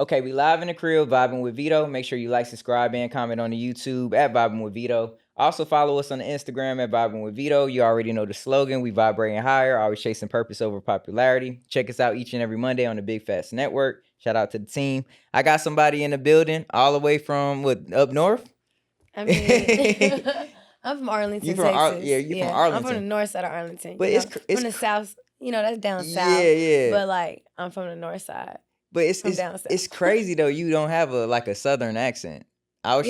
Okay, we live in the crib, Vibin With Veto. Make sure you like, subscribe, and comment on the YouTube at Vibin With Veto. Also follow us on the Instagram at Vibin With Veto. You already know the slogan. We vibrating higher, always chasing purpose over popularity. Check us out each and every Monday on the Big Fats Network. Shout out to the team. I got somebody in the building all the way from up north. I mean, I'm from Arlington, Texas. You from Arlington. I'm from the north side of Arlington. But it's from the south. That's down south. Yeah. But like, I'm from the north side. But it's crazy though. You don't have a southern accent. I was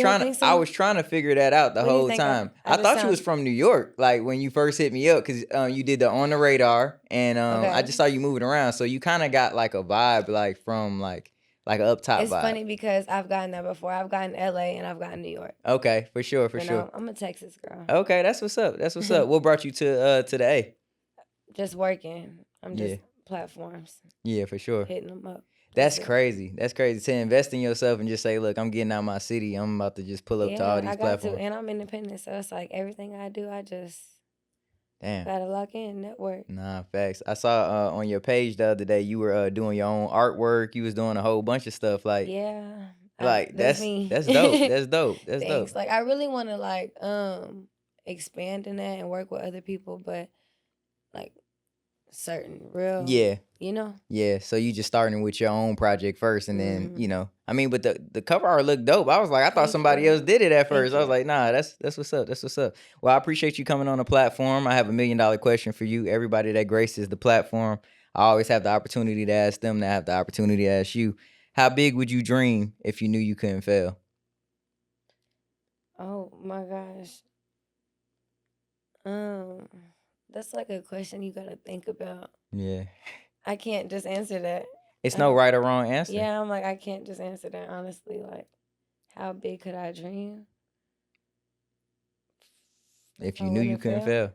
trying to figure that out the whole time. I thought you was from New York, like when you first hit me up, because you did the On the Radar, and I just saw you moving around. So you kind of got like a vibe, like from like an up top vibe. It's funny because I've gotten that before. I've gotten LA and I've gotten New York. Okay, for sure. I'm a Texas girl. Okay, that's what's up. What brought you to the A? Just working. I'm just platforms. Yeah, for sure. Hitting them up. That's crazy. That's crazy to invest in yourself and just say, look, I'm getting out my city. I'm about to just pull up to all these platforms. And I'm independent, so it's like everything I do, I just gotta lock in, network. Nah, facts. I saw on your page the other day you were doing your own artwork. You was doing a whole bunch of stuff. Like that's dope. That's dope. That's dope. Like I really want to expand in that and work with other people, but like certain real yeah, so you just starting with your own project first, and then but the cover art looked dope. I was like, I thought somebody else did it at first. I was like, nah, that's what's up. Well, I appreciate you coming on the platform. I have $1 million question for you. Everybody that graces the platform, I always have the opportunity to ask them, to have the opportunity to ask you, how big would you dream if you knew you couldn't fail? Oh my gosh. That's like a question you gotta think about. Yeah. I can't just answer that. It's no right or wrong answer. Yeah, I'm like, I can't just answer that honestly. Like, how big could I dream? If you knew you couldn't fail.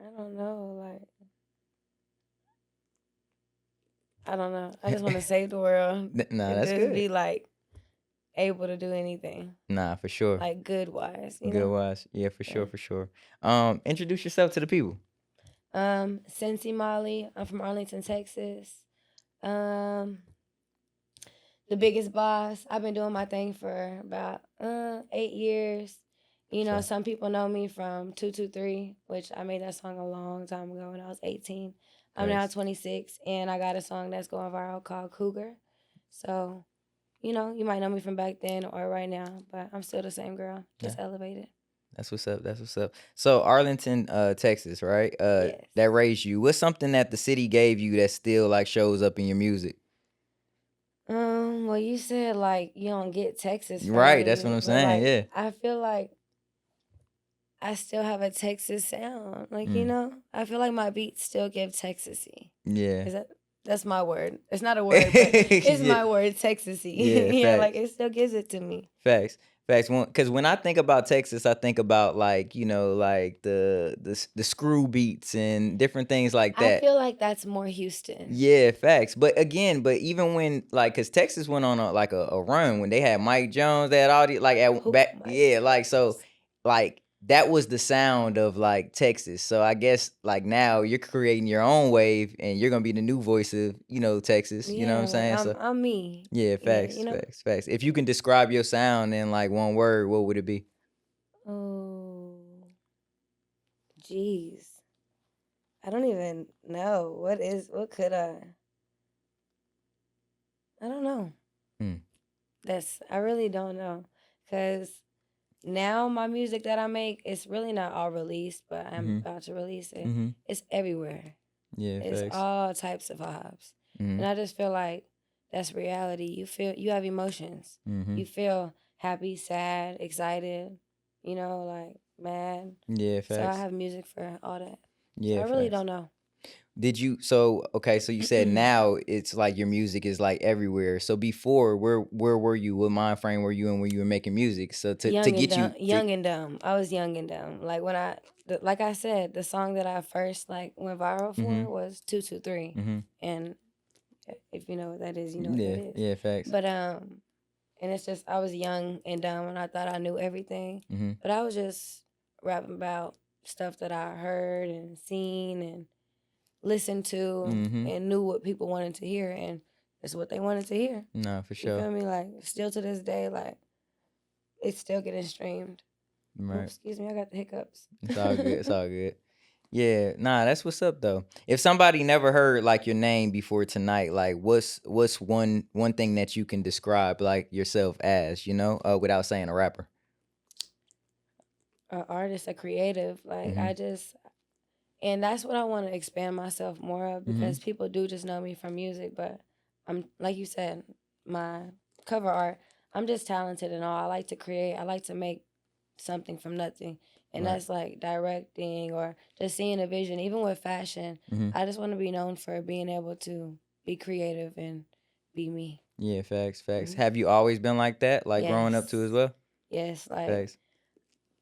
I don't know. Like, I don't know. I just want to save the world. Nah, that's good. Be like able to do anything. Nah, for sure. Like good wise. Good wise. Yeah, for sure. Introduce yourself to the people. S3nsi Molly. I'm from Arlington, Texas. The biggest boss. I've been doing my thing for about 8 years. Some people know me from 223, which I made that song a long time ago when I was 18. I'm now 26, and I got a song that's going viral called Cougar. So, you might know me from back then or right now, but I'm still the same girl, just elevated. That's what's up. So Arlington, Texas, right? Yes. That raised you. What's something that the city gave you that still like shows up in your music? Well, you said like you don't get Texas, right? That's what I'm saying. Yeah. I feel like I still have a Texas sound. Like, I feel like my beats still give Texasy. Yeah. That's my word. It's not a word, but it's my word, Texasy. Yeah, like it still gives it to me. Facts. Because when I think about Texas, I think about like like the screw beats and different things like that. I feel like that's more Houston. Yeah, facts. But even when because Texas went on a run when they had Mike Jones, they had all the that was the sound of like Texas. So I guess like now you're creating your own wave and you're gonna be the new voice of Texas. You know what I'm saying? I'm me. Yeah, facts. If you can describe your sound in like one word, what would it be? Oh, jeez, I don't even know what could I don't know. I really don't know, because now my music that I make, it's really not all released, but I'm about to release it. It's everywhere. Yeah, it's facts. all types of vibes, and I just feel like that's reality. You have emotions. You feel happy, sad, excited, like mad. Yeah, facts. So I have music for all that. Yeah, so I really don't know. Did you so you said now it's like your music is like everywhere. So before, where were you? What mind frame were you in when you were making music? So young and dumb. I was young and dumb. Like when like I said, the song that I first like went viral for was 223. And if you know what that is, you know what it is. Yeah, facts. But and it's just I was young and dumb and I thought I knew everything. But I was just rapping about stuff that I heard and seen and listened to and knew what people wanted to hear, and it's what they wanted to hear. No, for You sure. feel me? Like, still to this day, like, it's still getting streamed. Right. Oops, excuse me, I got the hiccups. It's all good. It's all good. Yeah, nah, that's what's up though. If somebody never heard like your name before tonight, like what's one thing that you can describe like yourself as, without saying a rapper? An artist, a creative. Like, Mm-hmm. and that's what I want to expand myself more of, Mm-hmm. because people do just know me from music, but I'm, like you said, my cover art, I'm just talented and all. I like to create. I like to make something from nothing. And Right. that's like directing or just seeing a vision. Even with fashion, Mm-hmm. I just want to be known for being able to be creative and be me. Yeah, facts. Mhm. Have you always been like that, like growing up too as well? Yes, Facts.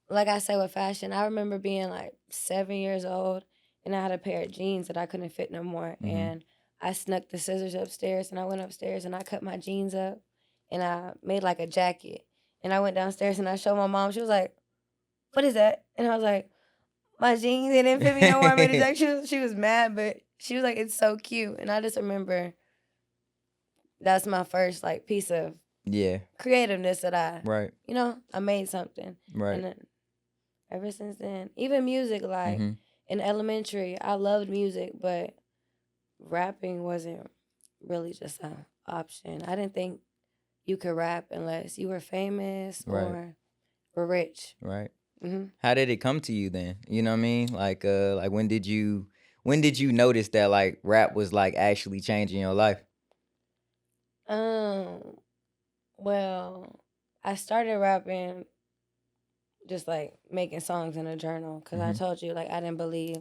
like I said with fashion, I remember being like 7 years old and I had a pair of jeans that I couldn't fit no more. Mm-hmm. And I snuck the scissors upstairs and I went upstairs and I cut my jeans up and I made like a jacket. And I went downstairs and I showed my mom. She was like, "What is that?" And I was like, "My jeans, they didn't fit me no more." I made a jacket. She was mad, but she was like, "It's so cute." And I just remember that's my first like piece of Yeah. creativeness that Right. I made something. Right. And then ever since then, even music, like Mm-hmm. in elementary, I loved music, but rapping wasn't really just an option. I didn't think you could rap unless you were famous Right. or were rich. Right. hmm How did it come to you then? You know what I mean? Like when did you notice that like rap was like actually changing your life? Well, I started rapping just like making songs in a journal because I Mm-hmm. told you like I didn't believe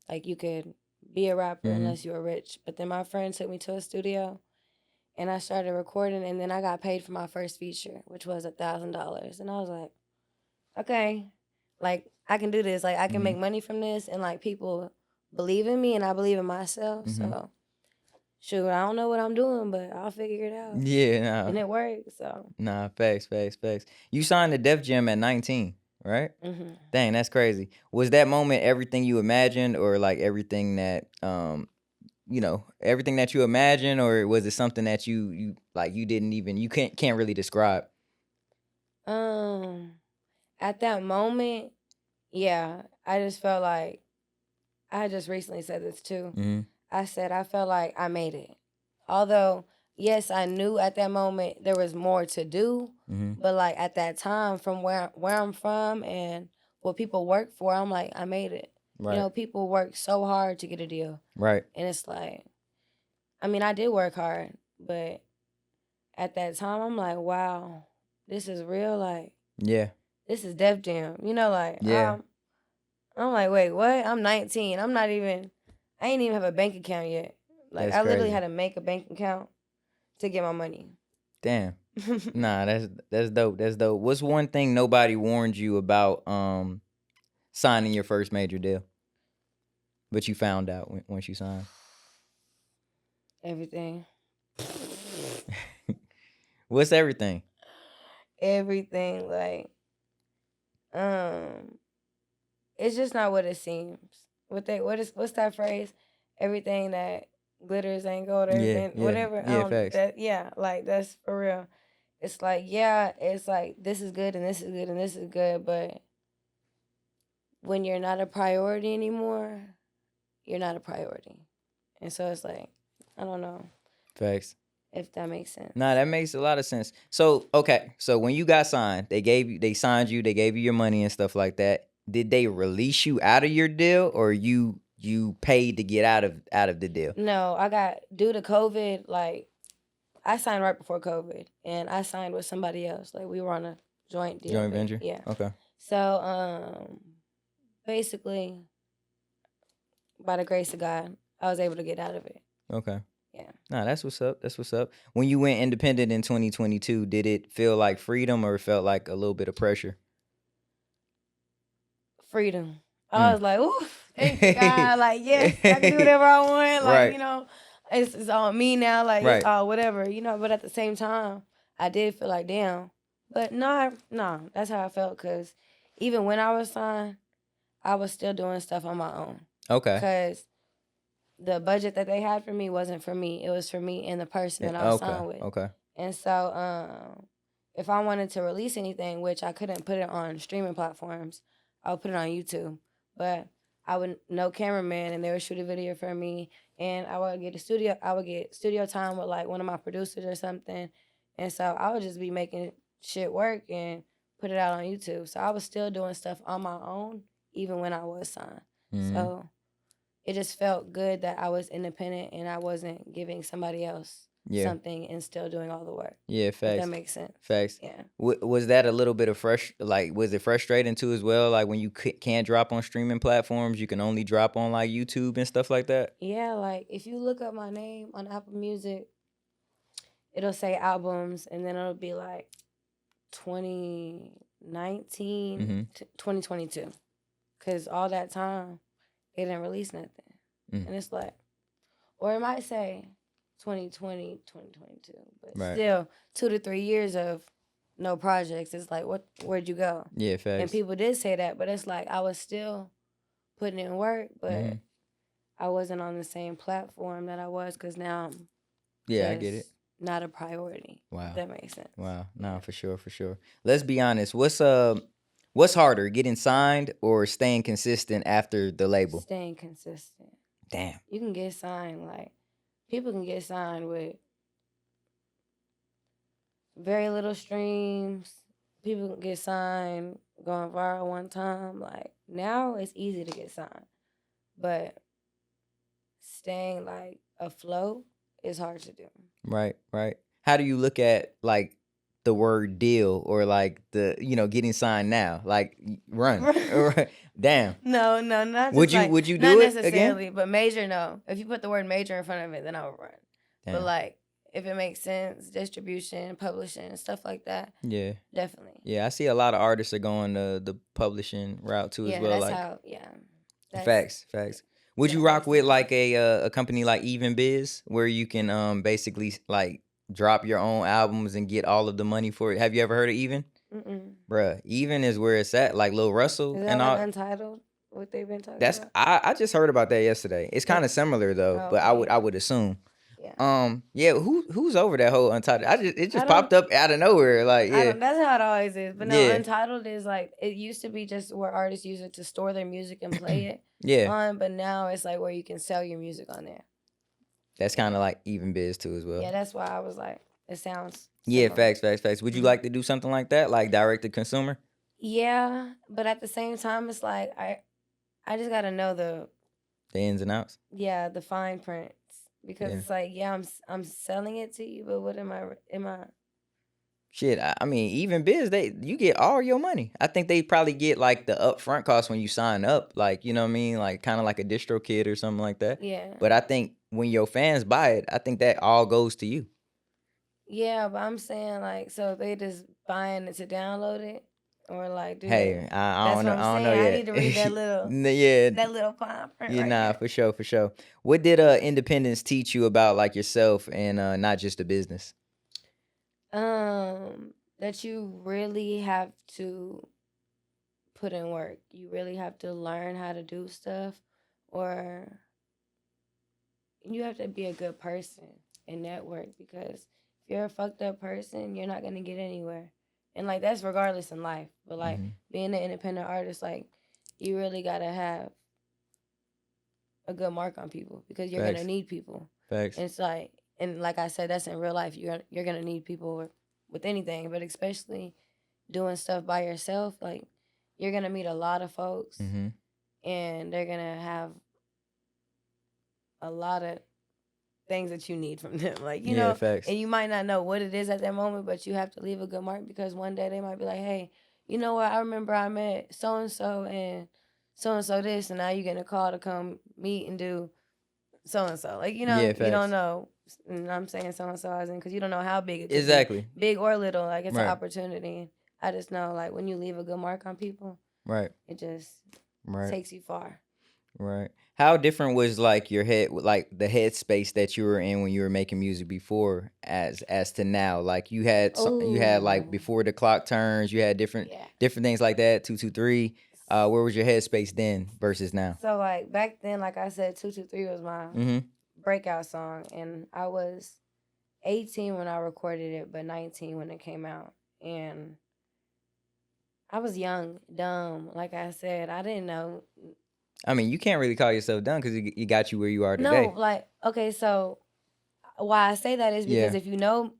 like you could be a rapper Mm-hmm. unless you were rich. But then my friend took me to a studio and I started recording, and then I got paid for my first feature, which was $1,000, and I was like, okay, like I can do this, like I can Mm-hmm. make money from this, and like people believe in me, and I believe in myself. Mm-hmm. So shoot, I don't know what I'm doing, but I'll figure it out, Yeah, and it worked. So facts. You signed to Def Jam at 19, right? hmm Dang, that's crazy. Was that moment everything you imagined, or like everything that everything that you imagined, or was it something that you like you didn't even you can't really describe? at that moment, yeah, I just felt like I just recently said this too. Mm-hmm. I said I felt like I made it. Although, yes, I knew at that moment there was more to do, Mm-hmm. but like at that time, from where I'm from and what people work for, I'm like I made it. Right. People work so hard to get a deal, Right. and it's like, I mean, I did work hard, but at that time, I'm like, wow, this is real. Like, Yeah. this is Def Jam. Like Yeah. I'm like, wait, what? I'm 19. I ain't even have a bank account yet. Like, That's I literally crazy. had to make a bank account to get my money. Damn. Nah, that's dope. That's dope. What's one thing nobody warned you about signing your first major deal, but you found out once you signed? Everything. What's everything? Everything. Like, it's just not what it seems. What's that phrase? Everything that glitters ain't gold. Everything, whatever. Facts. Like that's for real. It's like, yeah, it's like this is good and this is good and this is good, but when you're not a priority anymore, you're not a priority. And so it's like, I don't know Facts. if that makes sense. Nah, that makes a lot of sense. So okay, so when you got signed, they signed you, they gave you your money and stuff like that. Did they release you out of your deal, or you paid to get out of the deal? No, I got, due to COVID, like I signed right before COVID and I signed with somebody else. Like we were on a joint deal. Joint venture. Yeah. Okay. So basically by the grace of God, I was able to get out of it. Okay. Yeah. Nah, that's what's up. That's what's up. When you went independent in 2022, did it feel like freedom or it felt like a little bit of pressure? Freedom. I Mm. was like, ooh, thank God. Like, yes, I can do whatever I want. Like, Right. It's on me now. Like, Right. it's all whatever, But at the same time, I did feel like, damn. But no, that's how I felt. Because even when I was signed, I was still doing stuff on my own. Okay. Because the budget that they had for me wasn't for me. It was for me and the person that I was Okay. signed with. Okay. And so, if I wanted to release anything, which I couldn't put it on streaming platforms, I would put it on YouTube. But I would know cameraman, and they would shoot a video for me, and I would get studio time with like one of my producers or something, and so I would just be making shit work and put it out on YouTube. So I was still doing stuff on my own, even when I was signed. Mhm. So it just felt good that I was independent and I wasn't giving somebody else Yeah. something and still doing all the work. Yeah, If that facts. makes sense. Facts. Yeah. Was that a little bit of like, was it frustrating too as well? Like when you can't drop on streaming platforms, you can only drop on like YouTube and stuff like that? Yeah, like if you look up my name on Apple Music, it'll say albums and then it'll be like 2019 Mhm. to 2022. Because all that time, they didn't release nothing. Mm. And it's like, or it might say 2020, 2022, but Right. still 2 to 3 years of no projects. It's like, where'd you go? Yeah, And facts. people did say that, but it's like I was still putting in work, but Mhm. I wasn't on the same platform that I was because now I'm Yeah, I get it. not a priority. Wow. If that makes sense. Wow. No, for sure, for sure. Let's be honest. What's harder, getting signed or staying consistent after the label? Staying consistent. Damn. You can get signed, like people can get signed with very little streams. People can get signed going viral one time. Like now it's easy to get signed. But staying like afloat is hard to do. Right, right. How do you look at like the word deal or like the getting signed now? Like run. Right. Damn. No, not Would just you like would you not do it again? necessarily, but major no. If you put the word major in front of it, then I would run. But Damn. like if it makes sense, distribution, publishing, stuff like that, Yeah. definitely. Yeah, I see a lot of artists are going the publishing route too as Yeah, well. that's Like how. Yeah, that's facts. Would you that rock makes with sense. like a company like Even Biz where you can basically like drop your own albums and get all of the money for it? Have you ever heard of Even? Mm-mm. Bruh, Even is where it's at. Like Lil Russell Is that and like all. Untitled? What they've been talking That's about? I just heard about that yesterday. It's kind of It's similar though, but okay. I would assume. Yeah. Yeah, who's over that whole Untitled? It I just don't. popped up out of nowhere. Like I yeah, don't. That's how it always is. But no, yeah, Untitled is like it used to be just where artists use it to store their music and play it yeah. on. But now it's like where you can sell your music on there. That's kind of like Even Biz too as well. Yeah, that's why I was like, it sounds. Yeah, Similar. facts. Would you Mhm. like to do something like that, like direct to consumer? Yeah, but at the same time, it's like I just gotta know the ins and outs. the fine prints because Yeah. it's like I'm selling it to you, but what am I? Shit, I mean, Even Biz, you get all your money. I think they probably get like the upfront cost when you sign up, like you know what I mean, like kind of like a distro kid or something like that. Yeah. But I think when your fans buy it, I think that all goes to you. Yeah, but I'm saying like, so they just buying it to download it, or like, do Hey, they? I don't know. That's what I I'm don't know saying. I yet. need to read that little Yeah, that little fine print yeah, right nah, there. for sure. What did independence teach you about like yourself and not just the business? That you really have to put in work. You really have to learn how to do stuff, or you have to be a good person and network because if you're a fucked up person, you're not gonna get anywhere. And like that's regardless in life. But like Mhm. being an independent artist, like you really gotta have a good mark on people because you're Facts. gonna need people. Facts. And it's like, and like I said, that's in real life. You're gonna need people with anything, but especially doing stuff by yourself. Like you're gonna meet a lot of folks, Mm-hmm. and they're gonna have a lot of things that you need from them. Like, you Yeah, know, facts. and you might not know what it is at that moment, but you have to leave a good mark because one day they might be like, hey, you know what? I remember I met so and so this, and now you getting a call to come meet and do so and so. Like, you know, Yeah, you don't facts. know. And I'm saying so and so as in because you don't know how big it could Exactly. be, big or little. Like, it's an Right. opportunity. I just know, like, when you leave a good mark on people, Right. it just Right. takes you far. Right. How different was like your head, like the headspace that you were in when you were making music before, as to now? Like you had like Ooh. before the clock turns, you had different Yeah. things like that. 223. Where was your headspace then versus now? So like back then, like I said, 223 was my breakout song, and I was 18 when I recorded it, but 19 when it came out, and I was young, dumb. Like I said, I didn't know. I mean, you can't really call yourself done because it got you where you are No, today. like okay, so why I say that is because Yeah. if you know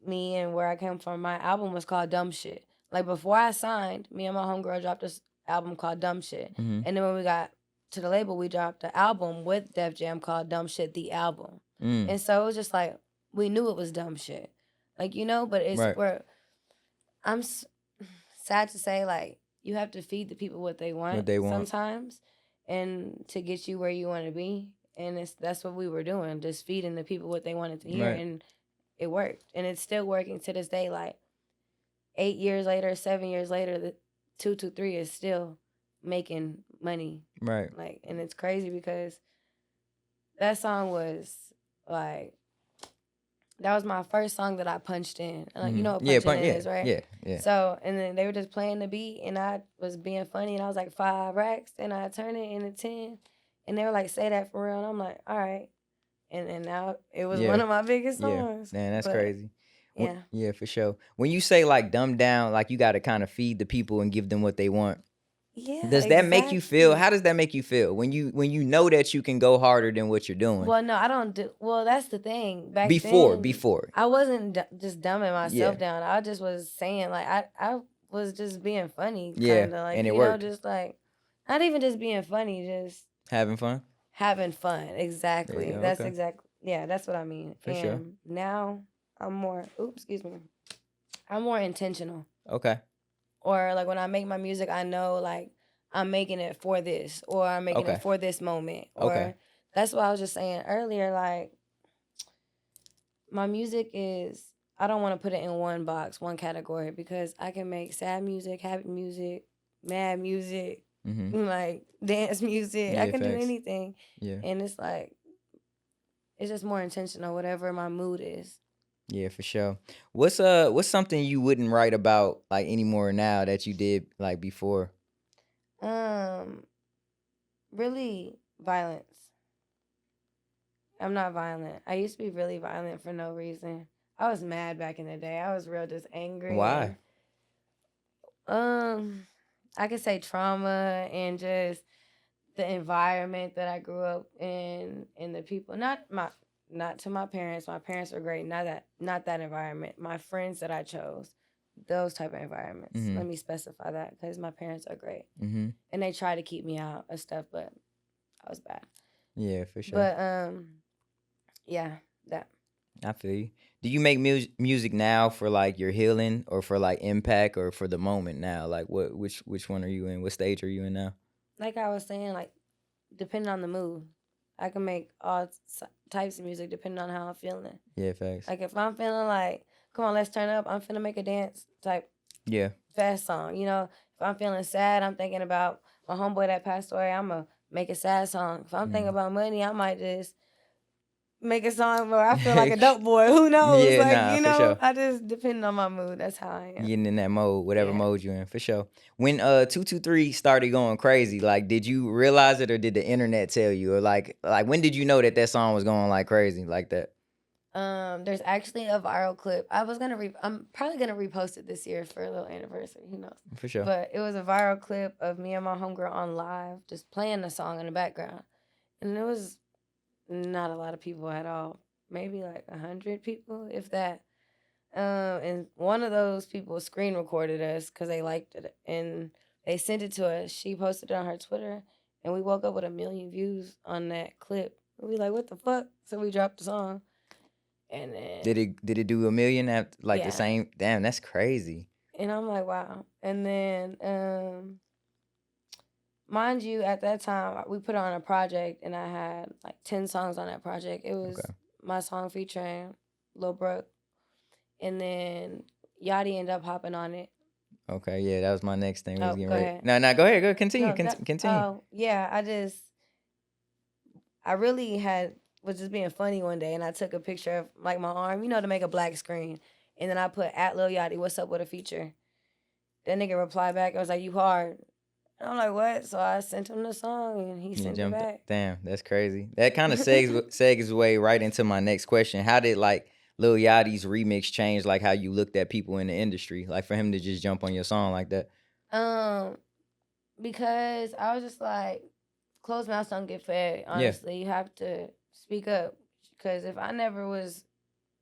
me and where I came from, my album was called Dumb Shit. Like before I signed, me and my homegirl dropped this album called Dumb Shit. Mhm. And then when we got to the label, we dropped the album with Def Jam called Dumb Shit, the album. And so it was just like, we knew it was dumb shit. Like, you know, but it's Right. where I'm sad to say, like, you have to feed the people what they want sometimes and to get you where you want to be. And that's what we were doing, just feeding the people what they wanted to hear. Right. And it worked. And it's still working to this day. Like 8 years later, 7 years later, the 223 is still making money. Right. Like, and it's crazy because that song was like, that was my first song that I punched in. Like, you know what punching in is, right? Yeah. So, and then they were just playing the beat, and I was being funny, and I was like 5 racks, and I turned it into 10, and they were like, "Say that for real," and I'm like, "All right," and now it was one of my biggest songs. Man, that's but, crazy. Yeah. Yeah, for sure. When you say like dumb down, like you got to kind of feed the people and give them what they want. Yeah. Does that make you feel? How does that make you feel when you know that you can go harder than what you're doing? Well, no, I don't do. Well, that's the thing. Back before, I wasn't just dumbing myself down. I just was saying like I was just being funny, kind of like and it you worked. know, just like not even just being funny, just having fun. Having fun, exactly. That's okay. exactly that's what I mean. For sure. Now I'm more. Oops, excuse me. I'm more intentional. Okay. Or like when I make my music, I know like I'm making it for this, or I'm making it for this moment, or that's what I was just saying earlier. Like my music is, I don't want to put it in one box, one category, because I can make sad music, happy music, mad music, like dance music. I can do anything. Yeah. And it's like, it's just more intentional, whatever my mood is. Yeah, for sure. What's something you wouldn't write about like anymore now that you did like before? Really violence. I'm not violent. I used to be really violent for no reason. I was mad back in the day. I was real just angry. Why? I could say trauma and just the environment that I grew up in and the people. Not to my parents. My parents were great. Not that environment. My friends that I chose. Those type of environments. Let me specify that because my parents are great. And they try to keep me out of stuff, but I was bad. Yeah, for sure. But yeah, that. I feel you. Do you make music now for like your healing or for like impact or for the moment now? Like which one are you in? What stage are you in now? Like I was saying, like depending on the mood, I can make all types of music depending on how I'm feeling. Yeah, facts. Like if I'm feeling like, come on, let's turn up, I'm finna make a dance type fast song. You know, if I'm feeling sad, I'm thinking about my homeboy that passed away, I'ma make a sad song. If I'm thinking about money, I might just make a song where I feel like a dope boy. Who knows? Yeah, like, you know, for sure. I just depend on my mood. That's how I am. Getting in that mode, whatever mode you're in, for sure. When 223 started going crazy, like did you realize it or did the internet tell you? Or like when did you know that song was going like crazy like that? There's actually a viral clip. I'm probably gonna repost it this year for a little anniversary. Who knows? For sure. But it was a viral clip of me and my homegirl on live, just playing the song in the background, and it was not a lot of people at all. Maybe like 100 people, if that. And one of those people screen recorded us because they liked it, and they sent it to us. She posted it on her Twitter, and we woke up with 1 million views on that clip. We like, what the fuck? So we dropped the song. And then did it do 1 million at like the same? Damn, that's crazy. And I'm like, wow. And then mind you, at that time we put on a project and I had like 10 songs on that project. It was my song featuring Lil Brooke. And then Yachty ended up hopping on it. Okay, yeah, that was my next thing. Go ahead. No, go ahead. Go continue. Continue. Oh, yeah, I really was just being funny one day, and I took a picture of like my arm, you know, to make a black screen, and then I put at Lil Yachty, what's up with a feature? That nigga replied back, I was like, you hard. And I'm like, what? So I sent him the song and he You sent it jumped. back. Damn, that's crazy. That kind of segues way right into my next question. How did like Lil Yachty's remix change like how you looked at people in the industry? Like for him to just jump on your song like that. Because I was just like, closed mouths don't get fed. Yeah, Honestly, you have to speak up. Because if I never was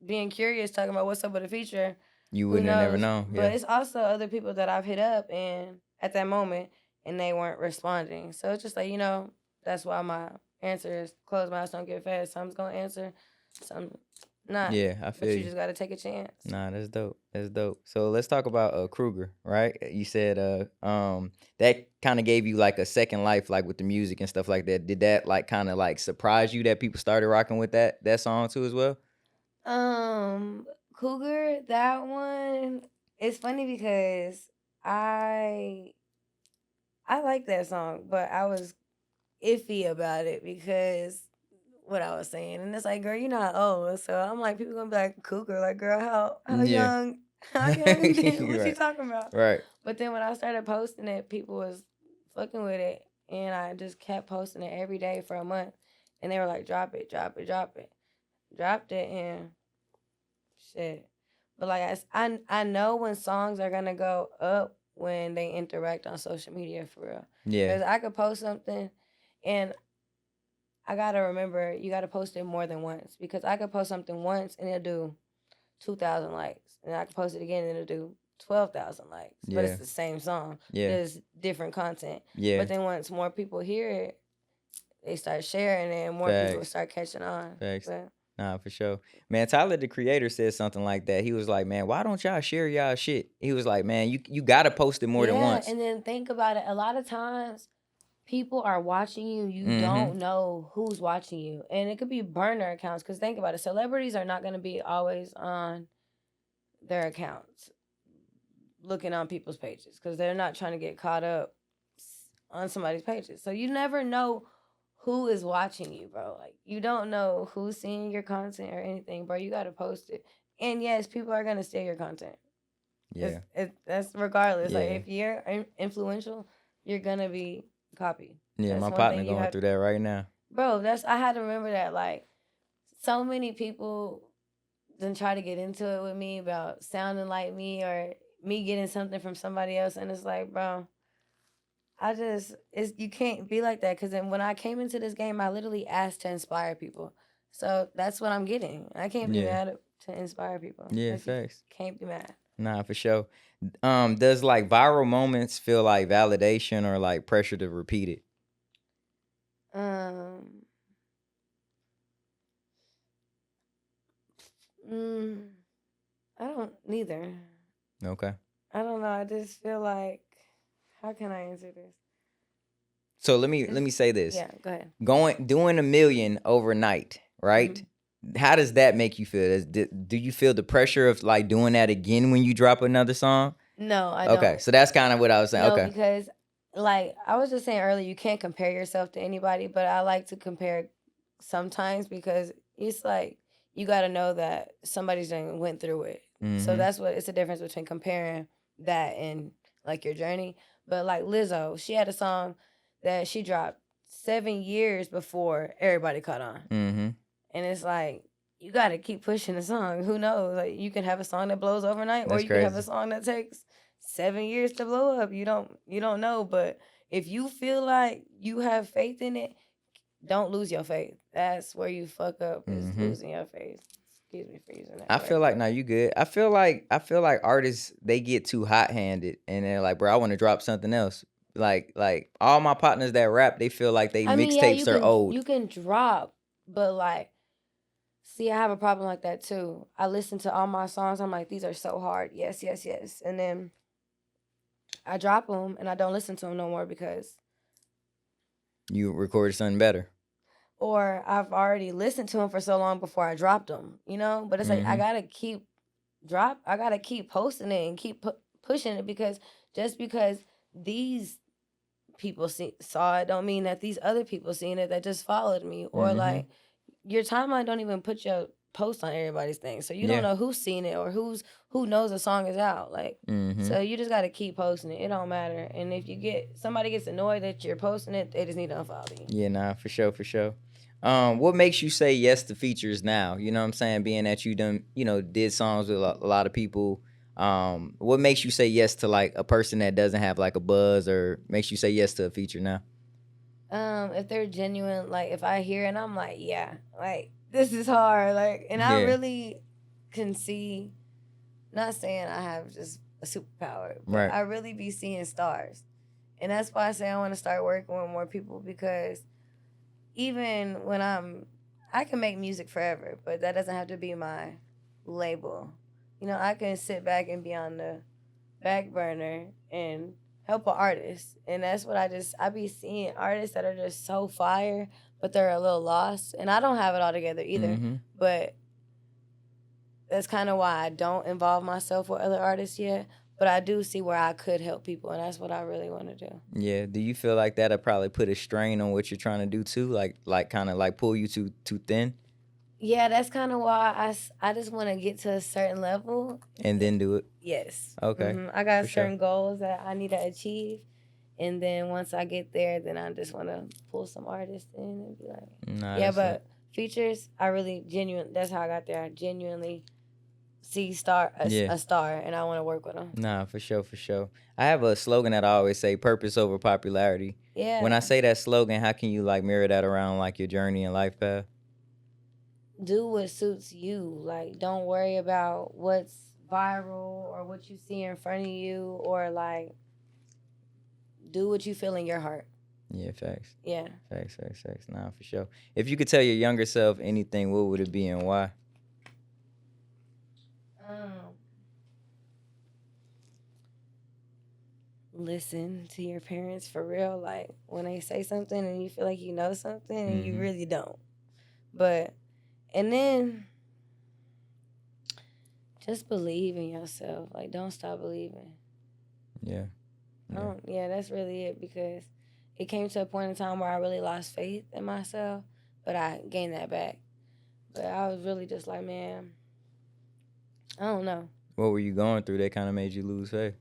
being curious, talking about what's up with a feature, you who wouldn't have never knows? known. But Yeah, it's also other people that I've hit up and at that moment and they weren't responding. So it's just like, that's why my answer is closed mouths don't get fed. Some's gonna answer, some not. yeah, I But feel you you. just gotta take a chance. Nah, that's dope. That's dope. So let's talk about Kruger, right? You said that kind of gave you like a second life, like with the music and stuff like that. Did that like kind of like surprise you that people started rocking with that song too as well? Um, Cougar, that one. It's funny because I I like that song, but I was iffy about it because what I was saying, and it's like, girl, you're not old, so I'm like, people gonna be like, Cougar, like, girl, how Yeah. young, how young, what you Right. talking about? Right. But then when I started posting it, people was fucking with it, and I just kept posting it every day for a month, and they were like, drop it, drop it, drop it, dropped it, and shit. But like I know when songs are gonna go up when they interact on social media for real. Yeah. Cause I could post something, and I gotta remember you gotta post it more than once because I could post something once and it'll do 2,000 likes, and I could post it again and it'll do 12,000 likes. But it's Yeah. the same song, Yeah. just different content. Yeah. But then once more people hear it, they start sharing it, and more people Facts. start catching on. Facts. But Nah, for sure. Man, Tyler the creator said something like that. He was like, "Man, why don't y'all share y'all shit?" He was like, "Man, you gotta post it more than yeah, once." and then think about it. A lot of times people are watching you, you Mm-hmm. don't know who's watching you, and it could be burner accounts. Because think about it, celebrities are not going to be always on their accounts looking on people's pages because they're not trying to get caught up on somebody's pages, so you never know who is watching you, bro. Like, you don't know who's seeing your content or anything, bro. You got to post it. And yes, people are going to steal your content. Yeah. That's regardless. Like, Yeah. if you're influential, you're going to be copied. Yeah. That's My one partner thing you going have. through that right now. Bro, that's I had to remember that. Like, so many people then try to get into it with me about sounding like me or me getting something from somebody else, and it's like, bro, you can't be like that. Because then when I came into this game, I literally asked to inspire people, so that's what I'm getting. I can't be Yeah. mad to inspire people. Yeah. Like, you Facts. can't be mad. Nah, for sure. Does like viral moments feel like validation or like pressure to repeat it? Um, mm, I don't neither. Okay. I don't know. I just feel like, how can I answer this? So let me say this. Yeah, go ahead. Doing a million overnight, right? Mm-hmm. How does that make you feel? Do you feel the pressure of like doing that again when you drop another song? No, I Okay, don't. so that's kind of what I was saying. No, Okay. because like I was just saying earlier, you can't compare yourself to anybody, but I like to compare sometimes because it's like you got to know that somebody's done went through it. So Mm-hmm. that's what it's the difference between comparing that and like your journey. But like Lizzo, she had a song that she dropped 7 years before everybody caught on. Mm-hmm. And it's like you got to keep pushing the song. Who knows? Like, you can have a song that blows overnight, or That's you can have a crazy. song that takes 7 years to blow up. You don't know. But if you feel like you have faith in it, don't lose your faith. That's where you fuck up, is Mm-hmm. losing your faith. Excuse me for using that I feel word, like but now you good. I feel like artists they get too hot handed and they're like, bro, I want to drop something else. Like all my partners that rap, they feel like they I mean, yeah, mixtapes are old. you can drop, but like, see, I have a problem like that too. I listen to all my songs. I'm like, these are so hard. Yes, yes, yes. And then I drop them and I don't listen to them no more because, You recorded something better. or I've already listened to them for so long before I dropped them, you know? But it's like Mm-hmm. I gotta keep posting it and keep pushing it, because just because these people saw it don't mean that these other people seen it that just followed me, or Mm-hmm. like, your timeline don't even put your post on everybody's thing, so you Yeah. don't know who's seen it or who knows the song is out. Like, so you just gotta keep posting it. It don't matter. And if somebody gets annoyed that you're posting it, they just need to unfollow you. Yeah, nah, for sure, for sure. What makes you say yes to features now? You know what I'm saying? Being that you done, did songs with a lot of people. What makes you say yes to like a person that doesn't have like a buzz, or makes you say yes to a feature now? If they're genuine, like if I hear it and I'm like, yeah, like this is hard, like, and I Yeah. really can see, not saying I have just a superpower, but Right. I really be seeing stars. And that's why I say I want to start working with more people, because even when I can make music forever, but that doesn't have to be my label. I can sit back and be on the back burner and help an artist. And that's what I be seeing artists that are just so fire, but they're a little lost. And I don't have it all together either. Mm-hmm. But that's kind of why I don't involve myself with other artists yet. But I do see where I could help people, and that's what I really want to do. Yeah. Do you feel like that'll probably put a strain on what you're trying to do too? Like kind of like pull you too thin, Yeah, that's kind of why I just want to get to a certain level. and then do it? Yes. Okay. I got For sure. certain goals that I need to achieve. And then once I get there, then I just want to pull some artists in and be like, Nah, yeah, that's but it. features, I really that's how I got there. I genuinely see Yeah. a star, and I want to work with them. Nah, for sure, for sure. I have a slogan that I always say: purpose over popularity. Yeah. When I say that slogan, how can you like mirror that around like your journey and life path? Do what suits you. Like, don't worry about what's viral or what you see in front of you, or like, do what you feel in your heart. Yeah, facts. Yeah. Facts. Nah, for sure. If you could tell your younger self anything, what would it be and why? Listen to your parents for real. Like, when they say something and you feel like you know something and you really don't. And then just believe in yourself. Like, don't stop believing. Yeah. Yeah, that's really it, because it came to a point in time where I really lost faith in myself, but I gained that back. But I was really just like, man, I don't know. What were you going through that kind of made you lose faith?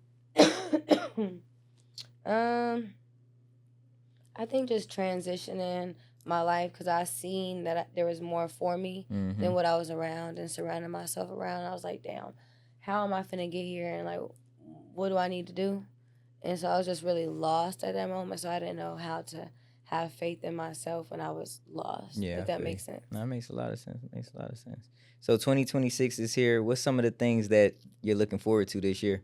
I think just transitioning my life, because I seen that there was more for me than what I was around and surrounding myself around. I was like, damn, how am I finna get here, and like, what do I need to do? And so I was just really lost at that moment, so I didn't know how to have faith in myself when I was lost. Yeah, if that makes sense. No, that makes a lot of sense. It makes a lot of sense. So 2026 is here. What's some of the things that you're looking forward to this year?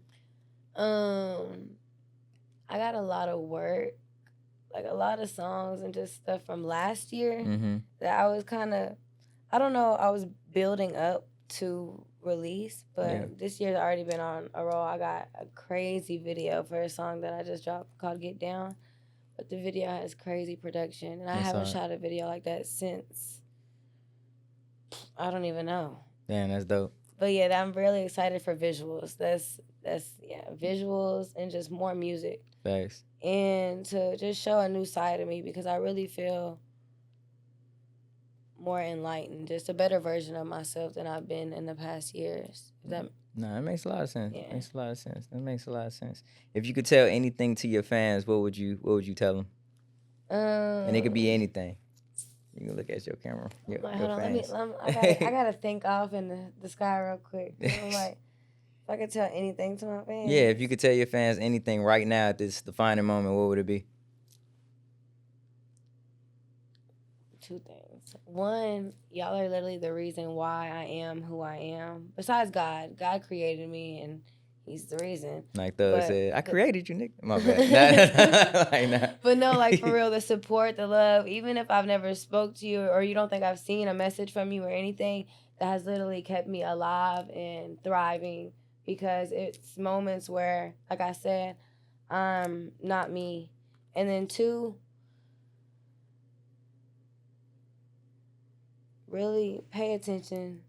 I got a lot of work, like a lot of songs and just stuff from last year that I was kind of, I don't know, I was building up to release, but this year's already been on a roll. I got a crazy video for a song that I just dropped called Get Down, but the video has crazy production, and I haven't shot a video like that since, I don't even know. Damn, that's dope. But yeah, I'm really excited for visuals. That's visuals and just more music. Thanks. And to just show a new side of me, because I really feel more enlightened, just a better version of myself than I've been in the past years. No, it makes a lot of sense. Yeah. It makes a lot of sense. That makes a lot of sense. If you could tell anything to your fans, what would you tell them? And it could be anything. You can look at your camera. Hold on, I gotta think off in the sky real quick. I'm like, if I could tell anything to my fans. Yeah, if you could tell your fans anything right now at this defining moment, what would it be? Two things. One, y'all are literally the reason why I am who I am. Besides God. God created me, and he's the reason. Like Thug said, I created you, nigga. My bad. Like, nah. But no, like, for real, the support, the love, even if I've never spoke to you or you don't think I've seen a message from you or anything, that has literally kept me alive and thriving, because it's moments where, like I said, I'm not me. And then two, really pay attention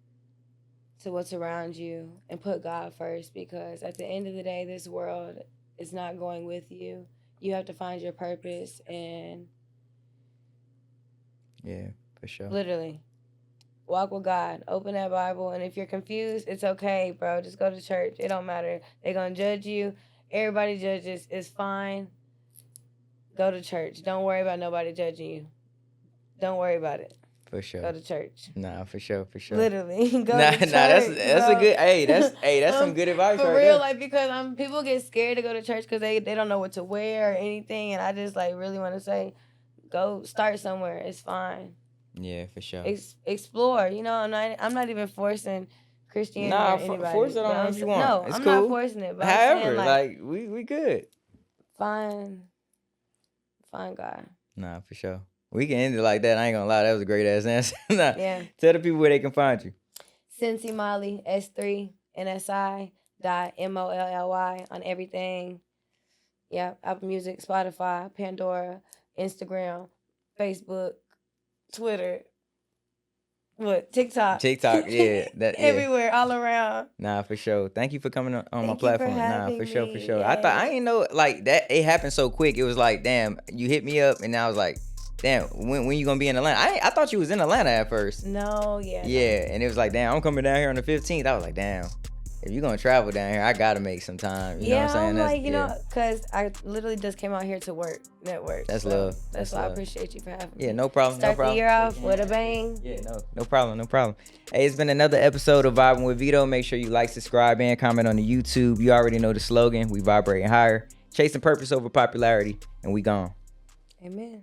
to what's around you and put God first, because at the end of the day, this world is not going with you. You have to find your purpose, and yeah, for sure. Literally. Walk with God. Open that Bible. And if you're confused, it's okay, bro. Just go to church. It don't matter. They're going to judge you. Everybody judges. It's fine. Go to church. Don't worry about nobody judging you. Don't worry about it. For sure. Go to church. Nah, for sure. Literally, go Nah, to church. that's bro. a good. Hey, that's some good advice for right real. there. Like because people get scared to go to church because they don't know what to wear or anything, and I just like really want to say, go start somewhere. It's fine. Yeah, for sure. Explore. You know, I'm not even forcing Christianity Nah, or anybody. force it on if you want. No, It's I'm cool. not forcing it. But however, I'm saying, like we good. Find God. Nah, for sure. We can end it like that. I ain't gonna lie. That was a great ass answer. Nah, Yeah. Tell the people where they can find you. S3nsi Molly, S3nsi Molly on everything. Yeah, Apple Music, Spotify, Pandora, Instagram, Facebook, Twitter, TikTok. TikTok, yeah, that yeah. Everywhere, all around. Nah, for sure. Thank you for coming on my Thank you for platform. Nah, having for sure, for me. sure. I thought I Yes. didn't know like that. It happened so quick. It was like, damn, you hit me up, and I was like, damn, when you gonna be in Atlanta? I thought you was in Atlanta at first. No, yeah. Yeah, and it was like, damn, I'm coming down here on the 15th. I was like, damn, if you gonna travel down here, I gotta make some time. You know what I'm saying? I'm like, you know, because I literally just came out here to network. That's so love. That's why love. I appreciate you for having me. Yeah, no problem. Start no problem. the year off with a bang. Yeah, no problem, no problem. Hey, it's been another episode of Vibin With Veto. Make sure you like, subscribe, and comment on the YouTube. You already know the slogan. We vibrating higher, chasing purpose over popularity, and we gone. Amen.